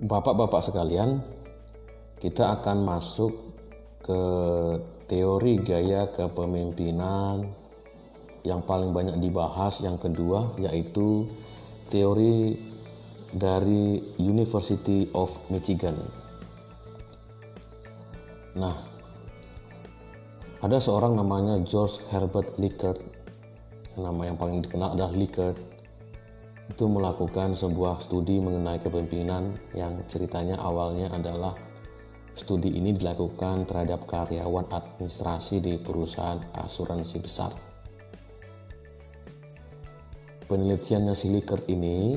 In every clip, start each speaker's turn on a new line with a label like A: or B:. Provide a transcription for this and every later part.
A: Bapak-bapak sekalian, kita akan masuk ke teori gaya kepemimpinan yang paling banyak dibahas, yang kedua, yaitu teori dari University of Michigan. Nah, ada seorang namanya George Herbert Likert, nama yang paling dikenal adalah Likert. Itu melakukan sebuah studi mengenai kepemimpinan yang ceritanya awalnya adalah studi ini dilakukan terhadap karyawan administrasi di perusahaan asuransi besar. Penelitiannya si Likert ini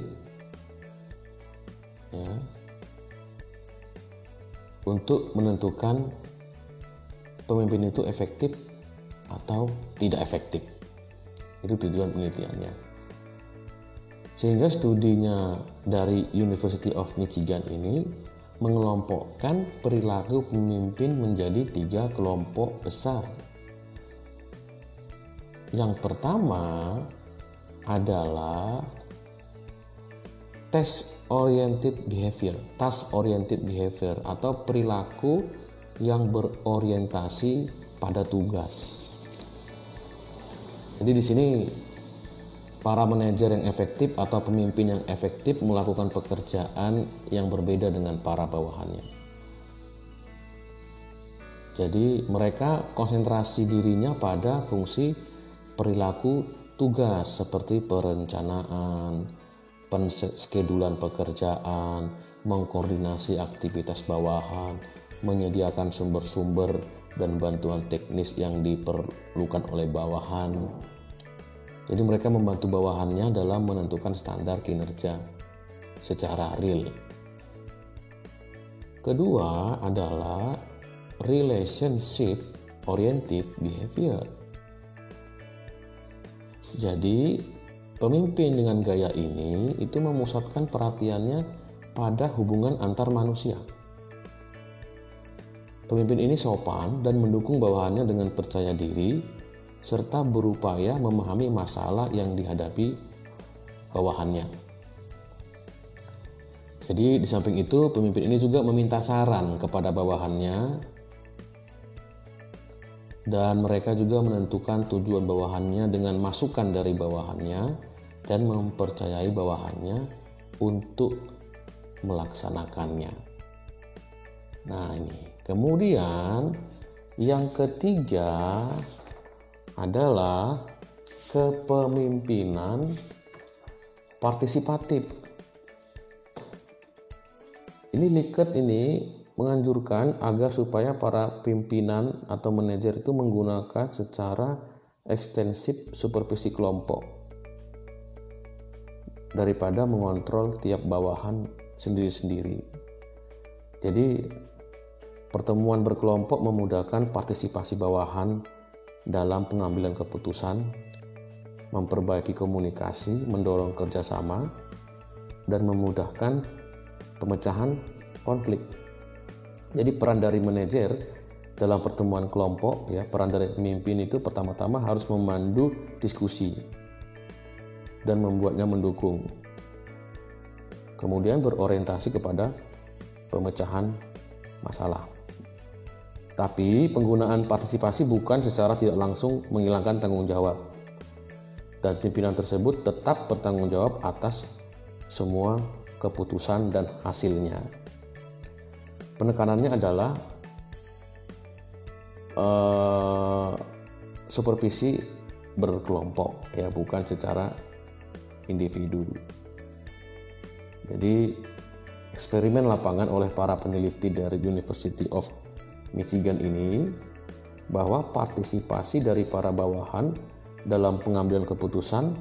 A: untuk menentukan pemimpin itu efektif atau tidak efektif. Itu tujuan penelitiannya. Sehingga studinya dari University of Michigan ini mengelompokkan perilaku pemimpin menjadi 3 kelompok besar. Yang pertama adalah task-oriented behavior atau perilaku yang berorientasi pada tugas. Jadi di sini para manajer yang efektif atau pemimpin yang efektif melakukan pekerjaan yang berbeda dengan para bawahannya. Jadi mereka konsentrasi dirinya pada fungsi perilaku tugas seperti perencanaan, penskedulan pekerjaan, mengkoordinasi aktivitas bawahan, menyediakan sumber-sumber dan bantuan teknis yang diperlukan oleh bawahan. Jadi mereka membantu bawahannya dalam menentukan standar kinerja secara real. Kedua adalah relationship oriented behavior. Jadi pemimpin dengan gaya ini itu memusatkan perhatiannya pada hubungan antar manusia. Pemimpin ini sopan dan mendukung bawahannya dengan percaya diri serta berupaya memahami masalah yang dihadapi bawahannya. Jadi di samping itu pemimpin ini juga meminta saran kepada bawahannya dan mereka juga menentukan tujuan bawahannya dengan masukan dari bawahannya dan mempercayai bawahannya untuk melaksanakannya. Nah ini, kemudian yang ketiga adalah kepemimpinan partisipatif. Ini Likert ini menganjurkan agar supaya para pimpinan atau manajer itu menggunakan secara ekstensif supervisi kelompok daripada mengontrol tiap bawahan sendiri-sendiri. Jadi pertemuan berkelompok memudahkan partisipasi bawahan dalam pengambilan keputusan, memperbaiki komunikasi, mendorong kerjasama, dan memudahkan pemecahan konflik. Jadi peran dari manajer dalam pertemuan kelompok, peran dari pemimpin itu pertama-tama harus memandu diskusi dan membuatnya mendukung. Kemudian berorientasi kepada pemecahan masalah. Tapi penggunaan partisipasi bukan secara tidak langsung menghilangkan tanggung jawab. Dan pimpinan tersebut tetap bertanggung jawab atas semua keputusan dan hasilnya. Penekanannya adalah supervisi berkelompok, bukan secara individu. Jadi eksperimen lapangan oleh para peneliti dari University of Michigan ini bahwa partisipasi dari para bawahan dalam pengambilan keputusan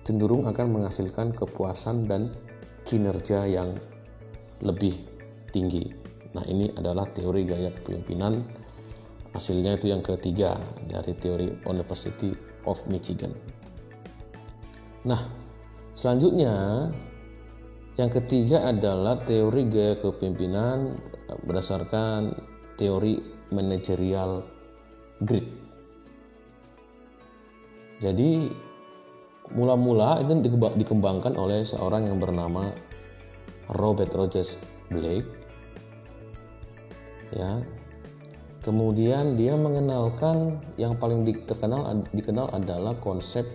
A: cenderung akan menghasilkan kepuasan dan kinerja yang lebih tinggi. Nah ini adalah teori gaya kepemimpinan, hasilnya itu yang ketiga dari teori University of Michigan. Nah selanjutnya yang ketiga adalah teori gaya kepemimpinan berdasarkan teori managerial grid. Jadi mula-mula itu dikembangkan oleh seorang yang bernama Robert Rogers Blake. Ya. Kemudian dia mengenalkan yang paling dikenal adalah konsep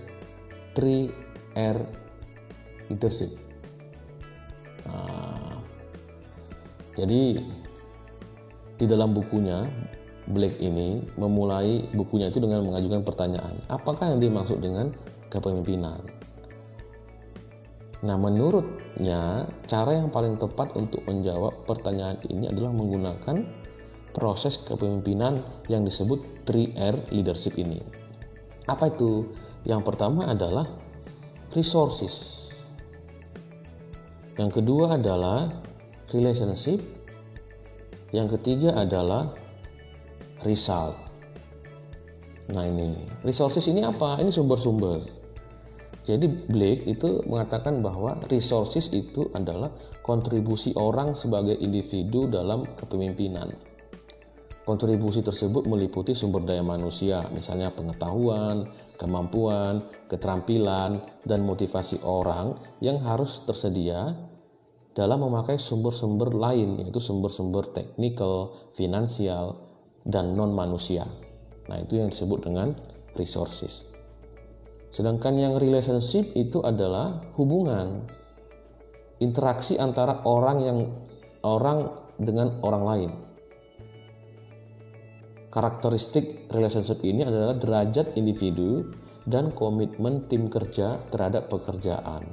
A: 3R leadership. Nah, jadi di dalam bukunya Blake ini memulai bukunya itu dengan mengajukan pertanyaan, apakah yang dimaksud dengan kepemimpinan? Nah, menurutnya cara yang paling tepat untuk menjawab pertanyaan ini adalah menggunakan proses kepemimpinan yang disebut 3R leadership ini. Apa itu? Yang pertama adalah resources. Yang kedua adalah relationship. Yang ketiga adalah result. Nah, ini resources ini apa? Ini sumber-sumber. Jadi Blake itu mengatakan bahwa resources itu adalah kontribusi orang sebagai individu dalam kepemimpinan. Kontribusi tersebut meliputi sumber daya manusia, misalnya pengetahuan, kemampuan, keterampilan, dan motivasi orang yang harus tersedia dalam memakai sumber-sumber lain, yaitu sumber-sumber teknikal, finansial, dan non-manusia. Nah, itu yang disebut dengan resources. Sedangkan yang relationship itu adalah hubungan, interaksi antara orang dengan orang lain. Karakteristik relationship ini adalah derajat individu dan komitmen tim kerja terhadap pekerjaan.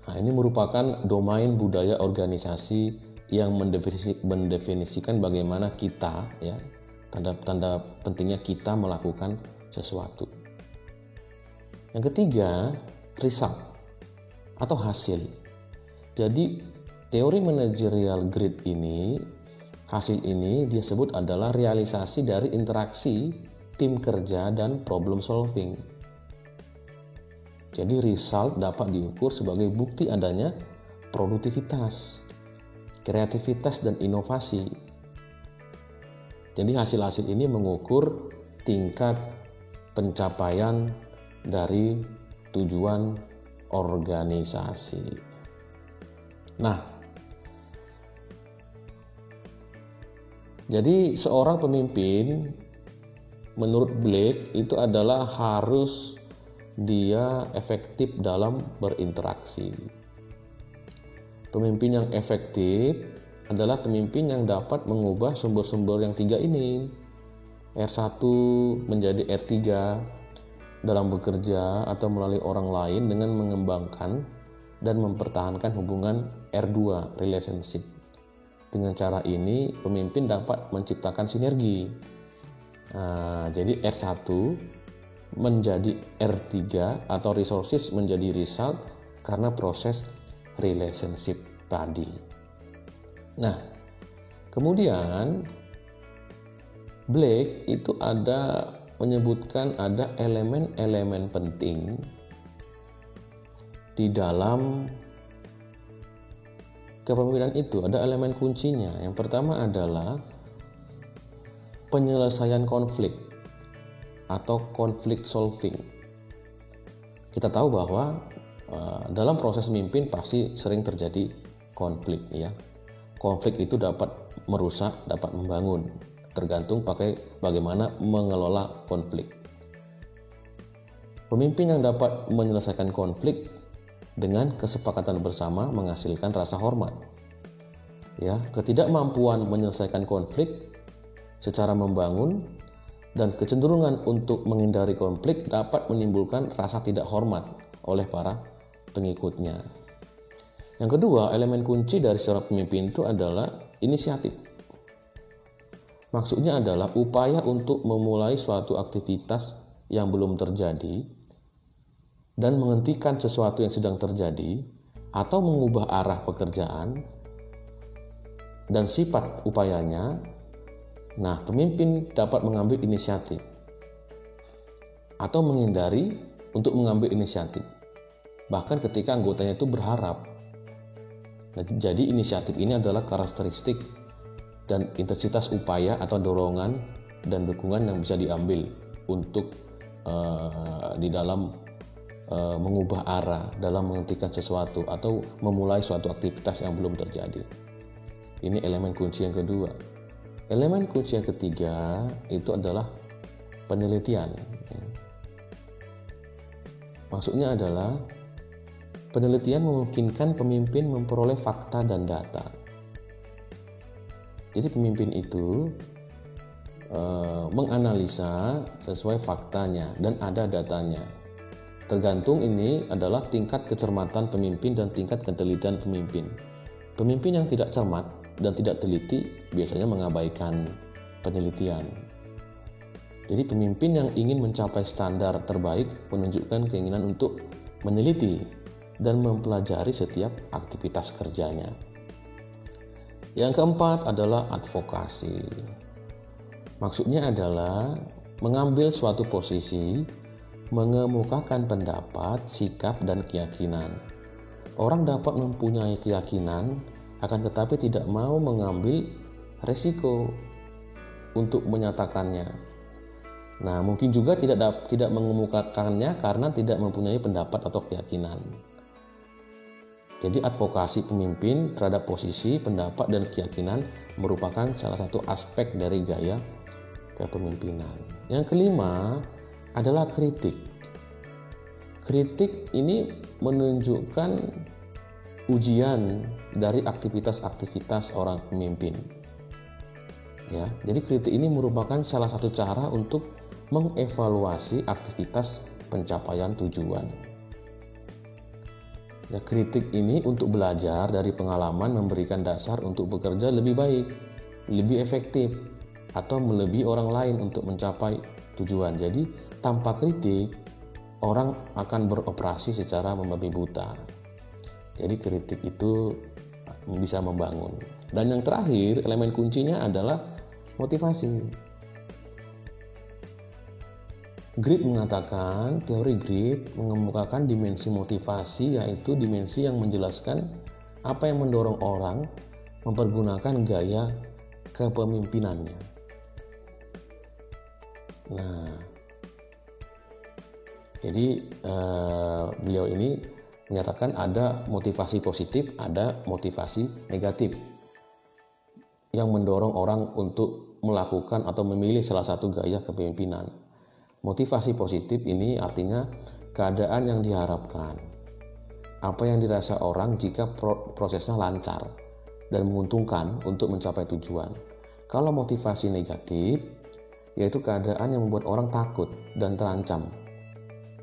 A: Nah, ini merupakan domain budaya organisasi yang mendefinisikan bagaimana kita, ya, tanda pentingnya kita melakukan sesuatu. Yang ketiga, result atau hasil. Jadi, teori managerial grid ini, hasil ini disebut adalah realisasi dari interaksi tim kerja dan problem solving. Jadi result dapat diukur sebagai bukti adanya produktivitas, kreativitas, dan inovasi. Jadi hasil-hasil ini mengukur tingkat pencapaian dari tujuan organisasi. Nah, jadi seorang pemimpin menurut Blake itu adalah harus dia efektif dalam berinteraksi. Pemimpin yang efektif adalah pemimpin yang dapat mengubah sumber-sumber yang tiga ini, R1 menjadi R3 dalam bekerja atau melalui orang lain dengan mengembangkan dan mempertahankan hubungan R2 relationship. Dengan cara ini pemimpin dapat menciptakan sinergi. Jadi R1 menjadi R3 atau resources menjadi result karena proses relationship tadi. Nah, kemudian Blake itu menyebutkan ada elemen-elemen penting di dalam kepemimpinan itu. Ada elemen kuncinya. Yang pertama adalah penyelesaian konflik atau conflict solving. Kita tahu bahwa dalam proses memimpin pasti sering terjadi konflik, ya. Konflik itu dapat merusak, dapat membangun, tergantung bagaimana mengelola konflik. Pemimpin yang dapat menyelesaikan konflik dengan kesepakatan bersama menghasilkan rasa hormat. Ya, ketidakmampuan menyelesaikan konflik secara membangun dan kecenderungan untuk menghindari konflik dapat menimbulkan rasa tidak hormat oleh para pengikutnya. Yang kedua, elemen kunci dari seorang pemimpin itu adalah inisiatif. Maksudnya adalah upaya untuk memulai suatu aktivitas yang belum terjadi dan menghentikan sesuatu yang sedang terjadi atau mengubah arah pekerjaan dan sifat upayanya. Nah, pemimpin dapat mengambil inisiatif atau menghindari untuk mengambil inisiatif, bahkan ketika anggotanya itu berharap. Nah, jadi inisiatif ini adalah karakteristik dan intensitas upaya atau dorongan dan dukungan yang bisa diambil untuk di dalam mengubah arah dalam menghentikan sesuatu atau memulai suatu aktivitas yang belum terjadi. Ini elemen kunci yang kedua. Elemen kunci yang ketiga itu adalah penelitian. Maksudnya adalah penelitian memungkinkan pemimpin memperoleh fakta dan data. Jadi pemimpin itu menganalisa sesuai faktanya dan ada datanya. Tergantung ini adalah tingkat kecermatan pemimpin dan tingkat ketelitian pemimpin. Pemimpin yang tidak cermat dan tidak teliti biasanya mengabaikan penelitian. Jadi pemimpin yang ingin mencapai standar terbaik menunjukkan keinginan untuk meneliti dan mempelajari setiap aktivitas kerjanya. Yang keempat adalah advokasi. Maksudnya adalah mengambil suatu posisi, mengemukakan pendapat, sikap, dan keyakinan. Orang dapat mempunyai keyakinan, akan tetapi tidak mau mengambil resiko untuk menyatakannya. Nah, mungkin juga tidak mengemukakannya karena tidak mempunyai pendapat atau keyakinan. Jadi advokasi pemimpin terhadap posisi, pendapat, dan keyakinan merupakan salah satu aspek dari gaya kepemimpinan. Yang kelima adalah kritik. Kritik ini menunjukkan ujian dari aktivitas-aktivitas orang pemimpin. Ya, jadi kritik ini merupakan salah satu cara untuk mengevaluasi aktivitas pencapaian tujuan. Ya, kritik ini untuk belajar dari pengalaman memberikan dasar untuk bekerja lebih baik, lebih efektif, atau melebihi orang lain untuk mencapai tujuan. Jadi tanpa kritik, orang akan beroperasi secara membabi buta. Jadi kritik itu bisa membangun. Dan yang terakhir, elemen kuncinya adalah motivasi. Grit mengatakan, teori Grit mengemukakan dimensi motivasi, yaitu dimensi yang menjelaskan apa yang mendorong orang mempergunakan gaya kepemimpinannya. Nah, jadi beliau ini menyatakan ada motivasi positif, ada motivasi negatif yang mendorong orang untuk melakukan atau memilih salah satu gaya kepemimpinan. Motivasi positif ini artinya keadaan yang diharapkan, apa yang dirasa orang jika prosesnya lancar dan menguntungkan untuk mencapai tujuan. Kalau motivasi negatif, yaitu keadaan yang membuat orang takut dan terancam,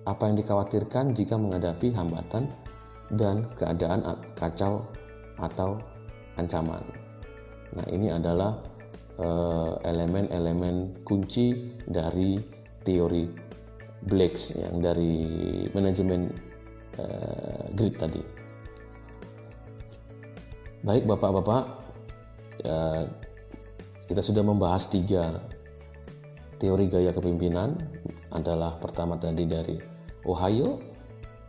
A: apa yang dikhawatirkan jika menghadapi hambatan dan keadaan kacau atau ancaman. Nah, ini adalah elemen-elemen kunci dari teori Black yang dari manajemen Grit tadi. Baik Bapak-bapak, kita sudah membahas 3 teori gaya kepemimpinan. Adalah pertama tadi dari Ohio,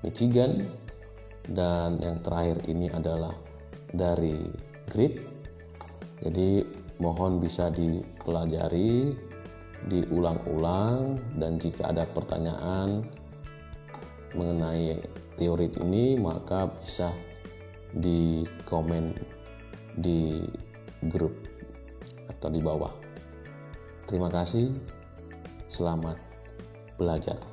A: Michigan, dan yang terakhir ini adalah dari Grit. Jadi mohon bisa dipelajari, diulang-ulang, dan jika ada pertanyaan mengenai teori ini maka bisa di komen di grup atau di bawah. Terima kasih, selamat belajar.